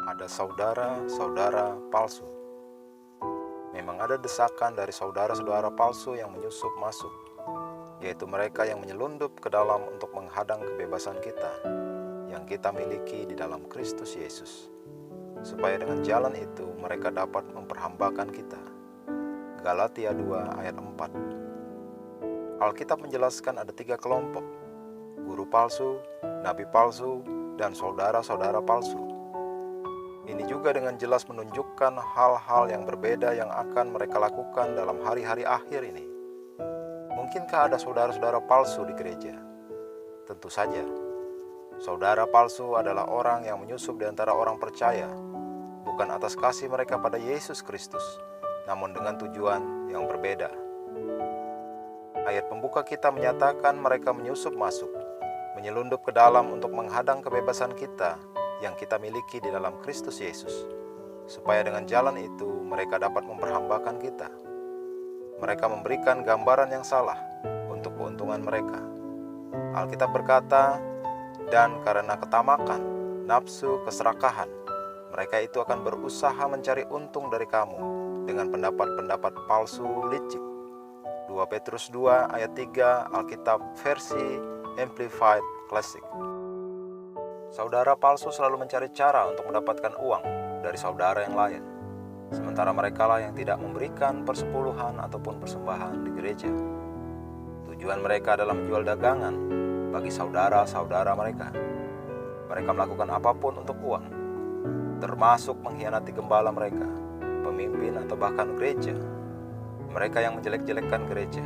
Ada saudara-saudara palsu. Memang ada desakan dari saudara-saudara palsu yang menyusup masuk, yaitu mereka yang menyelundup ke dalam untuk menghadang kebebasan kita yang kita miliki di dalam Kristus Yesus, supaya dengan jalan itu mereka dapat memperhambakan kita. Galatia 2 ayat 4. Alkitab menjelaskan ada 3 kelompok: guru palsu, nabi palsu, dan saudara-saudara palsu. Ini juga dengan jelas menunjukkan hal-hal yang berbeda yang akan mereka lakukan dalam hari-hari akhir ini. Mungkinkah ada saudara-saudara palsu di gereja? Tentu saja. Saudara palsu adalah orang yang menyusup di antara orang percaya, bukan atas kasih mereka pada Yesus Kristus, namun dengan tujuan yang berbeda. Ayat pembuka kita menyatakan mereka menyusup masuk, menyelundup ke dalam untuk menghadang kebebasan kita yang kita miliki di dalam Kristus Yesus, supaya dengan jalan itu mereka dapat memperhambakan kita. Mereka memberikan gambaran yang salah untuk keuntungan mereka. Alkitab berkata, dan karena ketamakan, nafsu, keserakahan, mereka itu akan berusaha mencari untung dari kamu dengan pendapat-pendapat palsu licik. 2 Petrus 2 ayat 3 Alkitab versi Amplified Classic. Saudara palsu selalu mencari cara untuk mendapatkan uang dari saudara yang lain, sementara merekalah yang tidak memberikan persepuluhan ataupun persembahan di gereja. Tujuan mereka adalah menjual dagangan bagi saudara-saudara mereka. Mereka melakukan apapun untuk uang, termasuk mengkhianati gembala mereka, pemimpin atau bahkan gereja. Mereka yang menjelek-jelekkan gereja,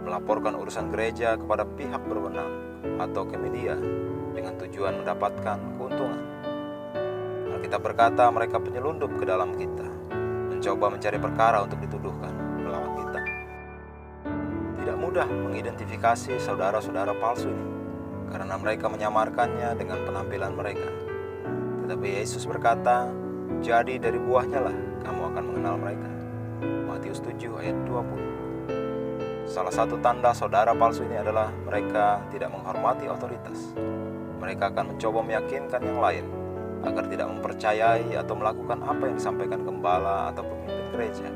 melaporkan urusan gereja kepada pihak berwenang atau ke media dengan tujuan mendapatkan keuntungan. Alkitab berkata mereka penyelundup ke dalam kita, mencoba mencari perkara untuk dituduhkan melawan kita. Tidak mudah mengidentifikasi saudara-saudara palsu ini, karena mereka menyamarkannya dengan penampilan mereka. Tetapi Yesus berkata, jadi dari buahnya lah kamu akan mengenal mereka. Matius 7 ayat 20. Salah satu tanda saudara palsu ini adalah mereka tidak menghormati otoritas. Mereka akan mencoba meyakinkan yang lain agar tidak mempercayai atau melakukan apa yang disampaikan gembala atau pemimpin gereja.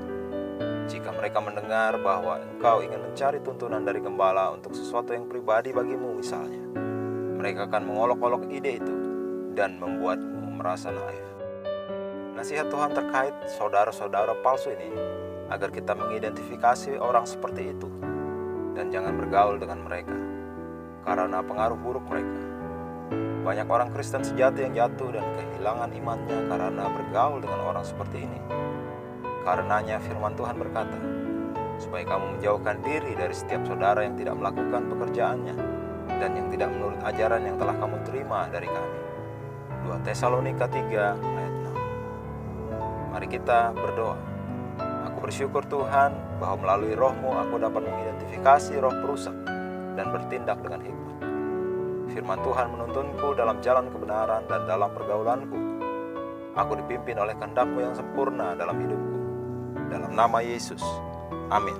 Jika mereka mendengar bahwa engkau ingin mencari tuntunan dari gembala untuk sesuatu yang pribadi bagimu misalnya, mereka akan mengolok-olok ide itu dan membuatmu merasa naif. Nasihat Tuhan terkait saudara-saudara palsu ini agar kita mengidentifikasi orang seperti itu dan jangan bergaul dengan mereka karena pengaruh buruk mereka. Banyak orang Kristen sejati yang jatuh dan kehilangan imannya karena bergaul dengan orang seperti ini. Karenanya firman Tuhan berkata, supaya kamu menjauhkan diri dari setiap saudara yang tidak melakukan pekerjaannya dan yang tidak menurut ajaran yang telah kamu terima dari kami. 2 Tesalonika 3 ayat 6. Mari kita berdoa. Aku bersyukur Tuhan bahwa melalui roh-Mu aku dapat mengidentifikasi roh perusak dan bertindak dengan hikmat. Firman Tuhan menuntunku dalam jalan kebenaran dan dalam pergaulanku. Aku dipimpin oleh kehendak-Mu yang sempurna dalam hidupku. Dalam nama Yesus. Amin.